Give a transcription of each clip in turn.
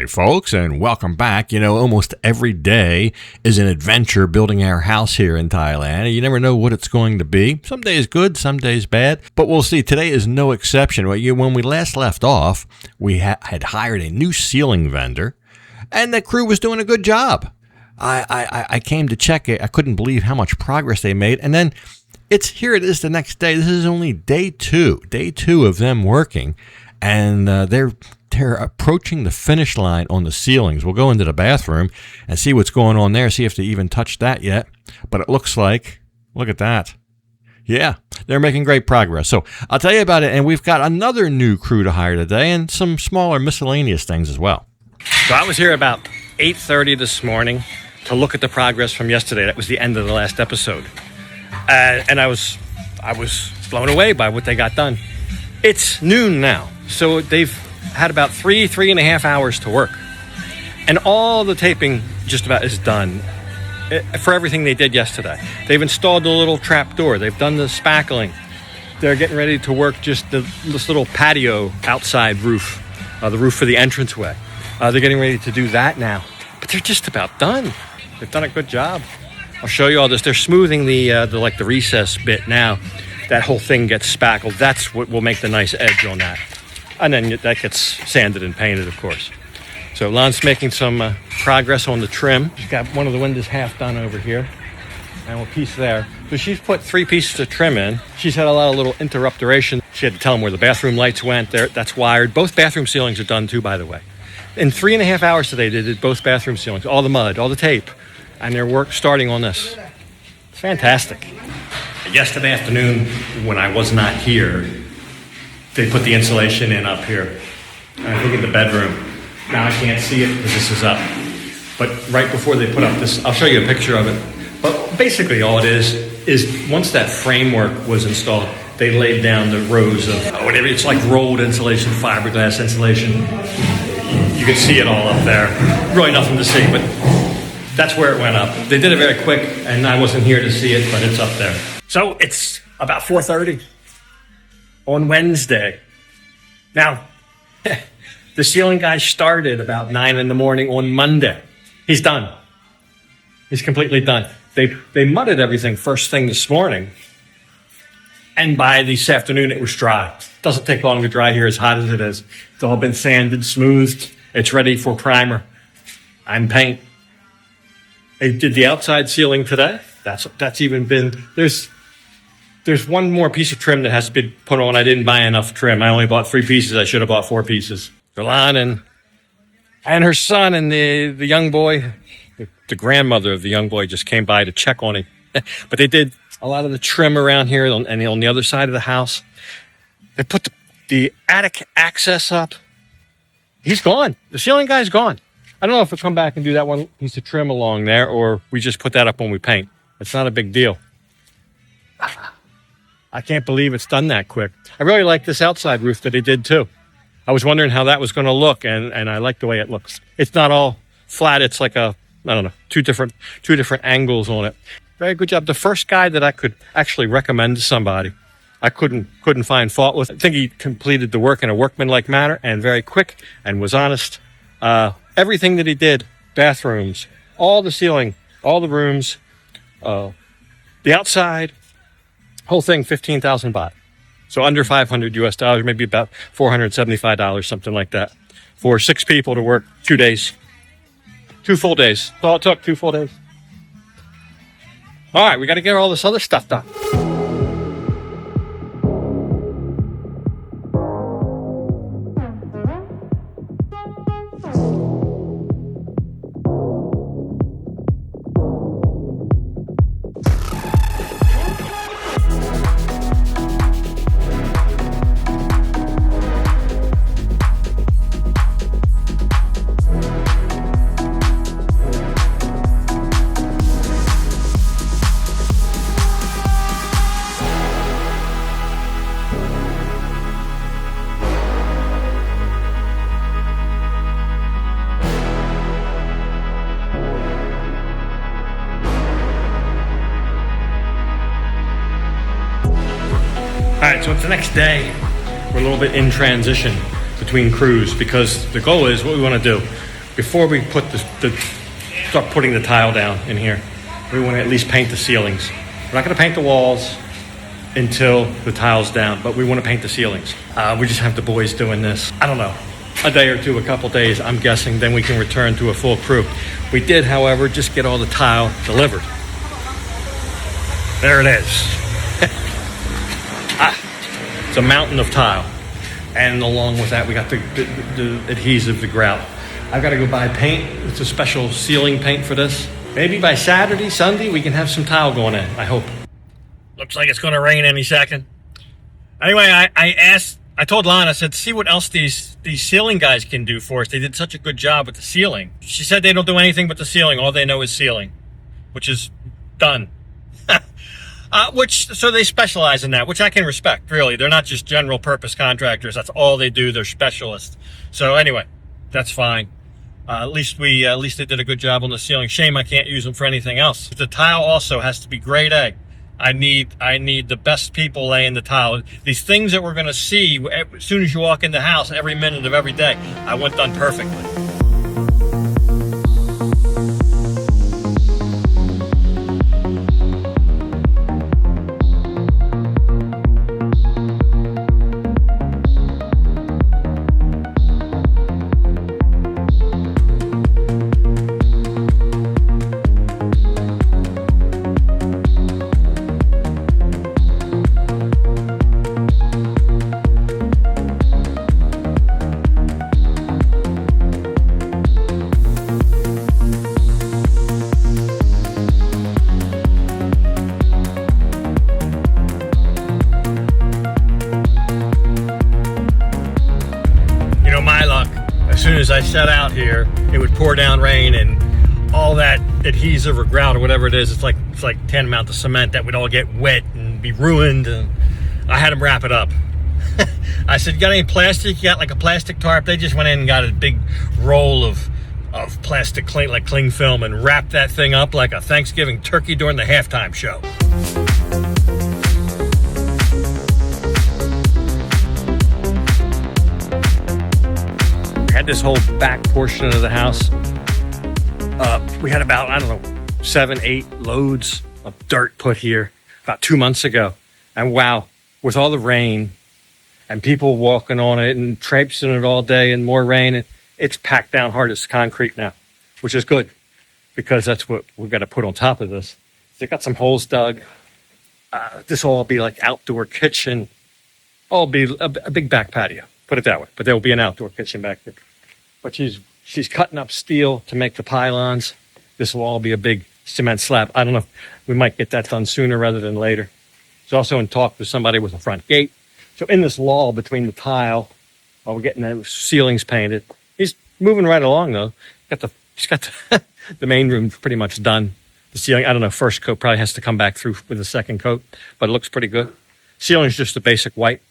Howdy, folks, and welcome back. You know, almost every day is an adventure building our house here in Thailand. You never know what it's going to be. Some days good, some days bad, but we'll see. Today is no exception. When we last left off, we had hired a new ceiling vendor, and the crew was doing a good job. I came to check it. I couldn't believe how much progress they made, and then it is the next day. This is only day two of them working, and they're approaching the finish line on the ceilings. We'll go into the bathroom and see what's going on there, see if they even touched that yet. But it looks like, look at that. Yeah, they're making great progress. So I'll tell you about it, and we've got another new crew to hire today and some smaller miscellaneous things as well. So I was here about 8:30 this morning to look at the progress from yesterday. That was the end of the last episode. And I was blown away by what they got done. It's noon now, so they've had about three and a half hours to work. And all the taping just about is done for everything they did yesterday. They've installed the little trap door. They've done the spackling. They're getting ready to work just this little patio outside roof, the roof for the entranceway. They're getting ready to do that now. But they're just about done. They've done a good job. I'll show you all this. They're smoothing the recess bit now. That whole thing gets spackled. That's what will make the nice edge on that. And then that gets sanded and painted, of course. So Lon's making some progress on the trim. She's got one of the windows half done over here and a piece there. So she's put 3 pieces of trim in. She's had a lot of little interrupturation. She had to tell them where the bathroom lights went. That's wired. Both bathroom ceilings are done too, by the way. In 3.5 hours today, they did both bathroom ceilings, all the mud, all the tape, and their work starting on this. It's fantastic. Yesterday afternoon, when I was not here, they put the insulation in up here. And I think in the bedroom. Now I can't see it because this is up. But right before they put up this, I'll show you a picture of it. But basically all it is once that framework was installed, they laid down the rows of whatever. It's like rolled insulation, fiberglass insulation. You can see it all up there. Really nothing to see, but that's where it went up. They did it very quick, and I wasn't here to see it, but it's up there. So it's about 4:30 on Wednesday. Now, the ceiling guy started about 9 in the morning on Monday. He's done. He's completely done. They mudded everything first thing this morning, and by this afternoon it was dry. Doesn't take long to dry here, as hot as it is. It's all been sanded, smoothed. It's ready for primer and paint. They did the outside ceiling today. That's even been, there's one more piece of trim that has to be put on. I didn't buy enough trim. I only bought 3 pieces. I should have bought 4 pieces. Rolan and her son and the young boy, the grandmother of the young boy just came by to check on him. But they did a lot of the trim around here and on the other side of the house. They put the attic access up. He's gone. The ceiling guy's gone. I don't know if we'll come back and do that one piece of trim along there, or we just put that up when we paint. It's not a big deal. I can't believe it's done that quick. I really like this outside roof that he did too. I was wondering how that was going to look, and I like the way it looks. It's not all flat. It's like two different angles on it. Very good job. The first guy that I could actually recommend to somebody, I couldn't find fault with. I think he completed the work in a workmanlike manner and very quick and was honest. Everything that he did, bathrooms, all the ceiling, all the rooms, the outside, whole thing, 15,000 baht. So under $500 US, maybe about $475, something like that, for 6 people to work 2 days. 2 full days. That's all it took, 2 full days. All right, we got to get all this other stuff done. All right, so it's the next day. We're a little bit in transition between crews because the goal is what we want to do. before we put start putting the tile down in here, we want to at least paint the ceilings. We're not going to paint the walls until the tile's down, but we want to paint the ceilings. We just have the boys doing this. I don't know, a day or two, a couple days, I'm guessing, then we can return to a full crew. We did, however, just get all the tile delivered. There it is. It's a mountain of tile. And along with that, we got the adhesive, the grout. I've got to go buy paint. It's a special ceiling paint for this. Maybe by Saturday, Sunday, we can have some tile going in, I hope. Looks like it's going to rain any second. Anyway, I told Lana, I said, see what else these ceiling guys can do for us. They did such a good job with the ceiling. She said they don't do anything but the ceiling. All they know is ceiling, which is done. So they specialize in that, which I can respect, really. They're not just general purpose contractors. That's all they do. They're specialists. So anyway, that's fine. At least they did a good job on the ceiling. Shame I can't use them for anything else. The tile also has to be grade A. I need the best people laying the tile. These things that we're going to see as soon as you walk in the house, every minute of every day, I want done perfectly. As soon as I set out here, it would pour down rain, and all that adhesive or grout or whatever it is, it's like tantamount to cement, that would all get wet and be ruined. And I had them wrap it up. I said, you got any plastic? You got like a plastic tarp? They just went in and got a big roll of plastic cling film and wrapped that thing up like a Thanksgiving turkey during the halftime show. Had this whole back portion of the house. We had about, I don't know, 7-8 loads of dirt put here about 2 months ago. And wow, with all the rain and people walking on it and traipsing it all day and more rain, it's packed down hard as concrete now, which is good because that's what we've got to put on top of this. They got some holes dug. This will all be like outdoor kitchen. All be a big back patio, put it that way. But there will be an outdoor kitchen back there. But she's cutting up steel to make the pylons. This will all be a big cement slab. I don't know. We might get that done sooner rather than later. She's also in talk with somebody with a front gate. So in this lull between the tile, while we're getting the ceilings painted, he's moving right along though. He's got the main room pretty much done. The ceiling, I don't know, first coat probably has to come back through with a second coat, but it looks pretty good. Ceiling's just a basic white.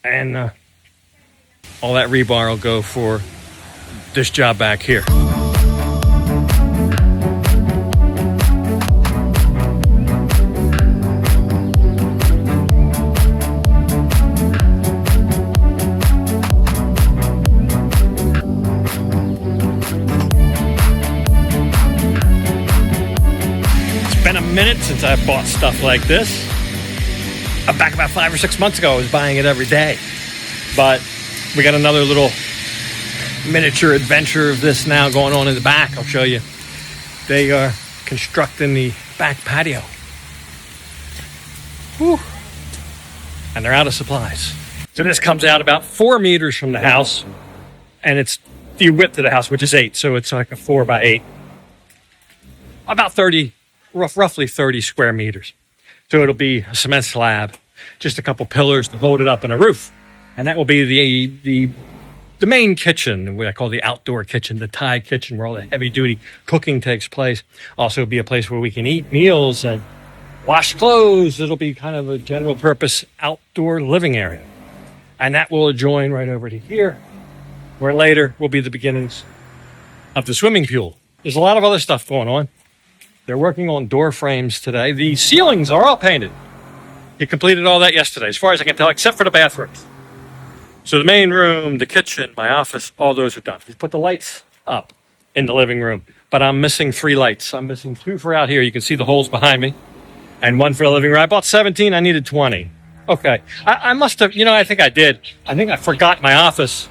And all that rebar will go for this job back here. It's been a minute since I bought stuff like this. Back about 5 or 6 months ago, I was buying it every day. But we got another little miniature adventure of this now going on in the back. I'll show you. They are constructing the back patio. Whew. And they're out of supplies. So this comes out about 4 meters from the house. And it's the width of the house, which is 8. So it's like a 4 by 8. About 30, roughly 30 square meters. So it'll be a cement slab, just a couple pillars to hold it up, and a roof. And that will be the main kitchen, what I call the outdoor kitchen, the Thai kitchen, where all the heavy-duty cooking takes place. Also be a place where we can eat meals and wash clothes. It'll be kind of a general-purpose outdoor living area. And that will adjoin right over to here, where later will be the beginnings of the swimming pool. There's a lot of other stuff going on. They're working on door frames today. The ceilings are all painted. He completed all that yesterday, as far as I can tell, except for the bathrooms. So the main room, the kitchen, my office, all those are done. He's put the lights up in the living room. But I'm missing 3 lights. I'm missing 2 for out here. You can see the holes behind me. And 1 for the living room. I bought 17. I needed 20. Okay. I must have, I think I did. I think I forgot my office.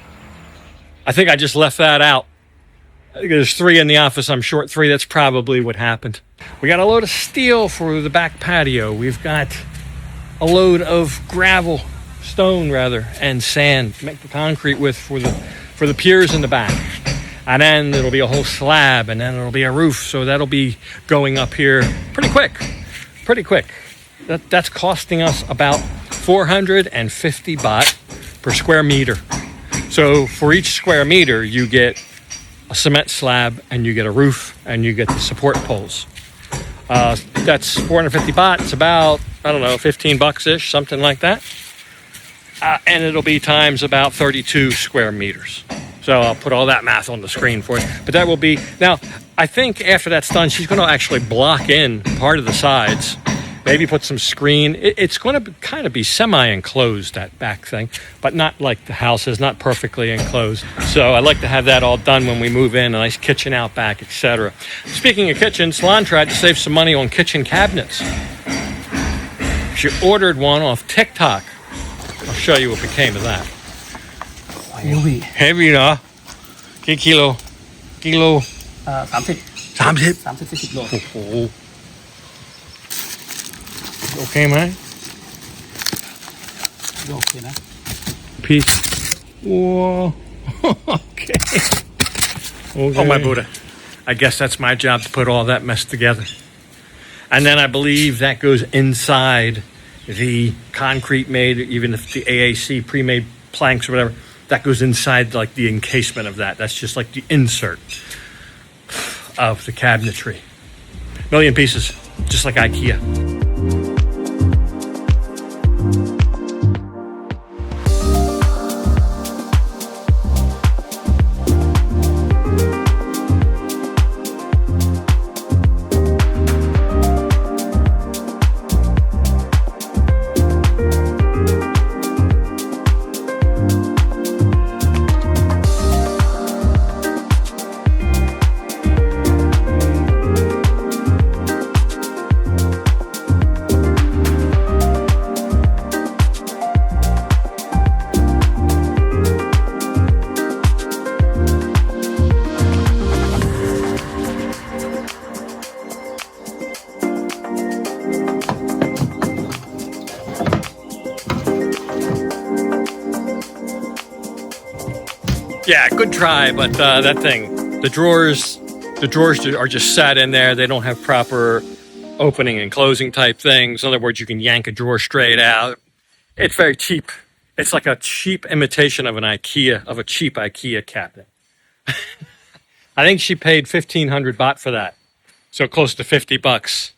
I think I just left that out. I think there's 3 in the office. I'm short 3. That's probably what happened. We got a load of steel for the back patio. We've got a load of gravel, stone rather, and sand to make the concrete with for the piers in the back. And then it'll be a whole slab, and then it'll be a roof. So that'll be going up here pretty quick. That's costing us about 450 baht per square meter. So for each square meter, you get a cement slab, and you get a roof, and you get the support poles. That's 450 baht. It's about, I don't know, $15-ish, something like that. And it'll be times about 32 square meters. So I'll put all that math on the screen for you. But that will be, now, I think after that's done, she's going to actually block in part of the sides. Maybe put some screen. It's going to kind of be semi-enclosed, that back thing, but not like the house is, not perfectly enclosed. So I'd like to have that all done when we move in, a nice kitchen out back, etc. Speaking of kitchen, Salon tried to save some money on kitchen cabinets. She ordered one off TikTok. I'll show you what became of that. Heavy, huh? Kilo. 30 โล โอ้โห โอเคไหม โอเคนะ Peace. Whoa. Okay. Oh, my Buddha. I guess that's my job to put all that mess together. And then I believe that goes inside the concrete made, even if the AAC pre-made planks or whatever, that goes inside like the encasement of that. That's just like the insert of the cabinetry. Million pieces, just like IKEA. Yeah, good try, but that thing, the drawers are just sat in there. They don't have proper opening and closing type things. In other words, you can yank a drawer straight out. It's very cheap. It's like a cheap imitation of a cheap IKEA cabinet. I think she paid 1,500 baht for that, so close to $50.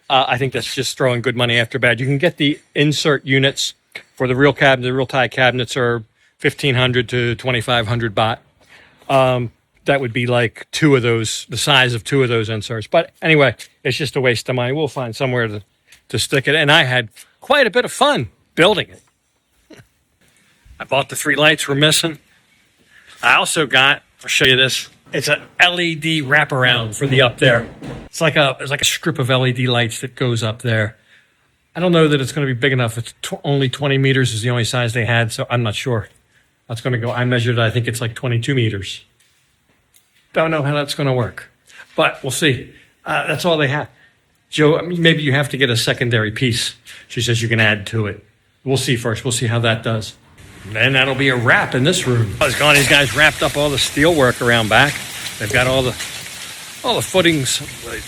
I think that's just throwing good money after bad. You can get the insert units for the real cabinet. The real Thai cabinets are 1,500 to 2,500 baht. That would be like 2 of those, the size of 2 of those inserts. But anyway, it's just a waste of money. We'll find somewhere to stick it. And I had quite a bit of fun building it. I bought the 3 lights we're missing. I also got, I'll show you this. It's an LED wraparound for the up there. It's like a strip of LED lights that goes up there. I don't know that it's going to be big enough. It's only 20 meters is the only size they had, so I'm not sure. That's going to go. I measured, I think it's like 22 meters. Don't know how that's going to work, but we'll see. That's all they have. Joe, maybe you have to get a secondary piece. She says you can add to it. We'll see first. We'll see how that does. Then that'll be a wrap in this room. These guys wrapped up all the steel work around back. They've got all the footings,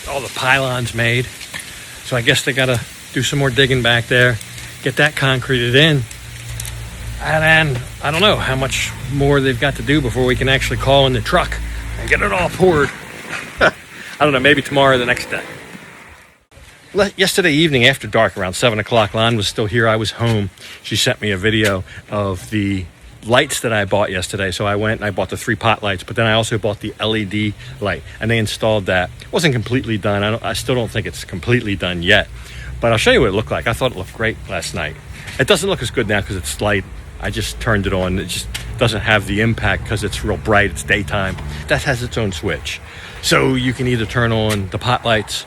all the pylons made. So I guess they got to do some more digging back there, get that concreted in. And then, I don't know how much more they've got to do before we can actually call in the truck and get it all poured. I don't know, maybe tomorrow or the next day. Yesterday evening after dark, around 7 o'clock, Lon was still here. I was home. She sent me a video of the lights that I bought yesterday. So I went and I bought the 3 pot lights, but then I also bought the LED light. And they installed that. It wasn't completely done. I still don't think it's completely done yet. But I'll show you what it looked like. I thought it looked great last night. It doesn't look as good now because it's light. I just turned it on. doesn't have the impact because it's real bright, it's daytime. That has its own switch. So you can either turn on the pot lights,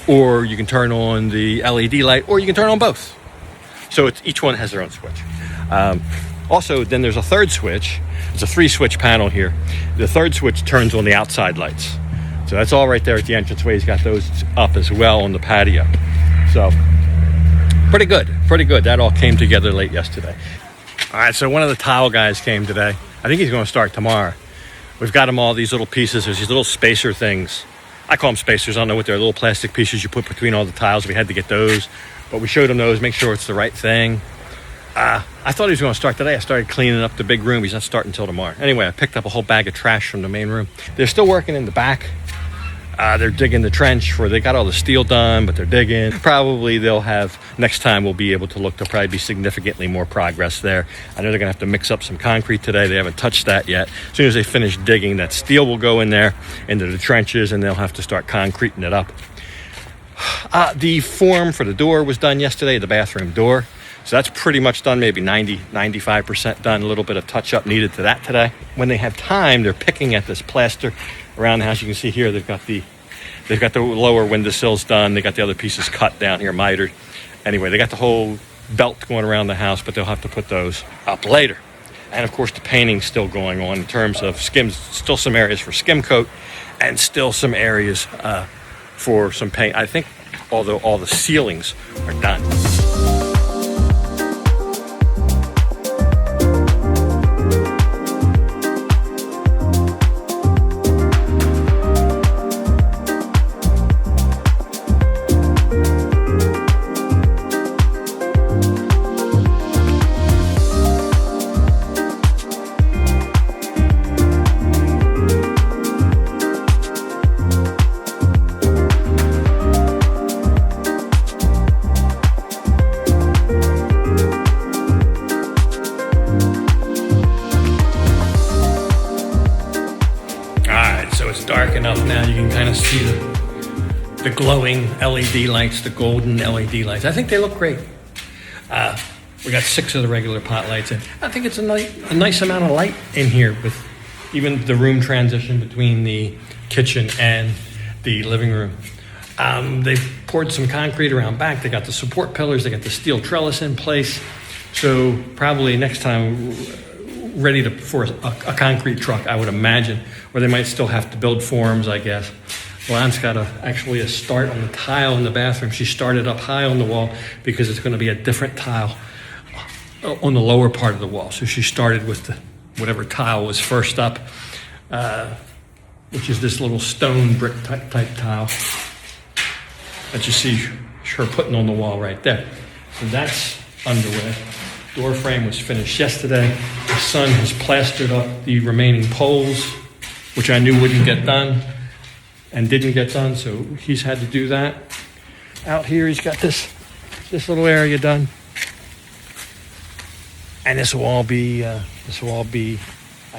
or you can turn on the LED light, or you can turn on both. So each one has their own switch. Also, then there's a third switch. It's a 3-switch panel here. The third switch turns on the outside lights. So that's all right there at the entranceway. He's got those up as well on the patio. So pretty good. That all came together late yesterday. All right, so one of the tile guys came today. I think he's going to start tomorrow. We've got him all these little pieces. There's these little spacer things. I call them spacers. I don't know what they're. Little plastic pieces you put between all the tiles. We had to get those. But we showed him those, make sure it's the right thing. I thought he was going to start today. I started cleaning up the big room. He's not starting until tomorrow. Anyway, I picked up a whole bag of trash from the main room. They're still working in the back. They're digging the trench they got all the steel done, but they're digging. Probably they'll have, next time we'll be able to look, there'll probably be significantly more progress there. I know they're going to have to mix up some concrete today. They haven't touched that yet. As soon as they finish digging, that steel will go in there into the trenches, and they'll have to start concreting it up. The form for the door was done yesterday, the bathroom door. So that's pretty much done, maybe 95% done. A little bit of touch-up needed to that today. When they have time, they're picking at this plaster around the house. You can see here they've got the lower windowsills done. They got the other pieces cut down here, mitered. Anyway, they got the whole belt going around the house, but they'll have to put those up later. And of course, the painting's still going on in terms of skims. Still some areas for skim coat, and still some areas for some paint. I think although all the ceilings are done. Dark enough now you can kind of see the glowing LED lights, the golden LED lights. I think they look great. We got 6 of the regular pot lights, and I think it's a nice amount of light in here with even the room transition between the kitchen and the living room. They poured some concrete around back. They got the support pillars. They got the steel trellis in place. So probably next time ready for a concrete truck, I would imagine, or they might still have to build forms, I guess. Lon's got actually a start on the tile in the bathroom. She started up high on the wall because it's going to be a different tile on the lower part of the wall. So she started with whatever tile was first up, which is this little stone brick type tile that you see her putting on the wall right there. So that's underway. Door frame was finished yesterday. The son has plastered up the remaining poles, which I knew wouldn't get done and didn't get done, so he's had to do that. Out here he's got this little area done. And this will all be, I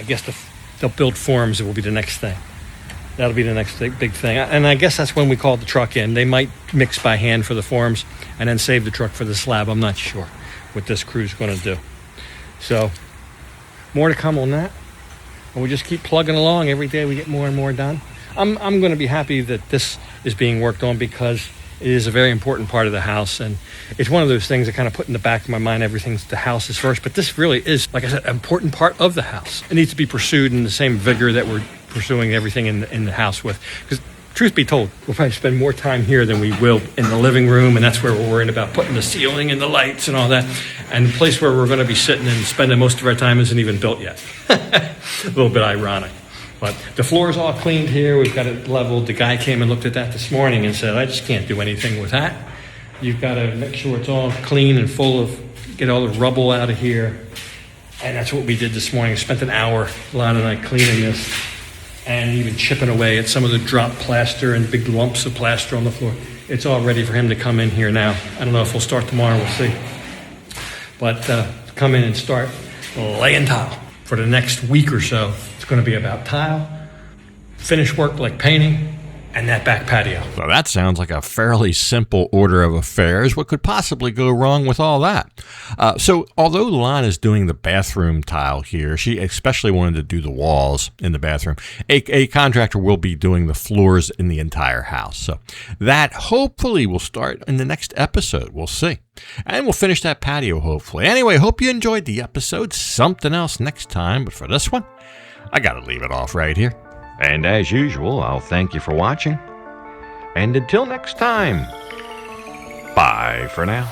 guess they'll build forms. It will be the next thing. That'll be the next big thing. And I guess that's when we call the truck in. They might mix by hand for the forms and then save the truck for the slab. I'm not sure what this crew's going to do. So more to come on that. And we just keep plugging along. Every day we get more and more done. I'm going to be happy that this is being worked on because it is a very important part of the house. And it's one of those things that kind of put in the back of my mind, the house is first. But this really is, like I said, an important part of the house. It needs to be pursued in the same vigor that we're pursuing everything in the house with. Because truth be told, we'll probably spend more time here than we will in the living room, and that's where we're worrying about putting the ceiling and the lights and all that. And the place where we're going to be sitting and spending most of our time isn't even built yet. A little bit ironic. But the floor's all cleaned here. We've got it leveled. The guy came and looked at that this morning and said, I just can't do anything with that. You've got to make sure it's all clean and full of, get all the rubble out of here. And that's what we did this morning. We spent an hour, Lon and I, cleaning this and even chipping away at some of the dropped plaster and big lumps of plaster on the floor. It's all ready for him to come in here now. I don't know if we'll start tomorrow. We'll see. But come in and start laying tile. For the next week or so, it's going to be about tile, finish work like painting, and that back patio. So that sounds like a fairly simple order of affairs. What could possibly go wrong with all that? So although Lon is doing the bathroom tile here, she especially wanted to do the walls in the bathroom. A contractor will be doing the floors in the entire house. So that hopefully will start in the next episode. We'll see. And we'll finish that patio hopefully. Anyway, hope you enjoyed the episode. Something else next time. But for this one, I got to leave it off right here. And as usual, I'll thank you for watching. And until next time, bye for now.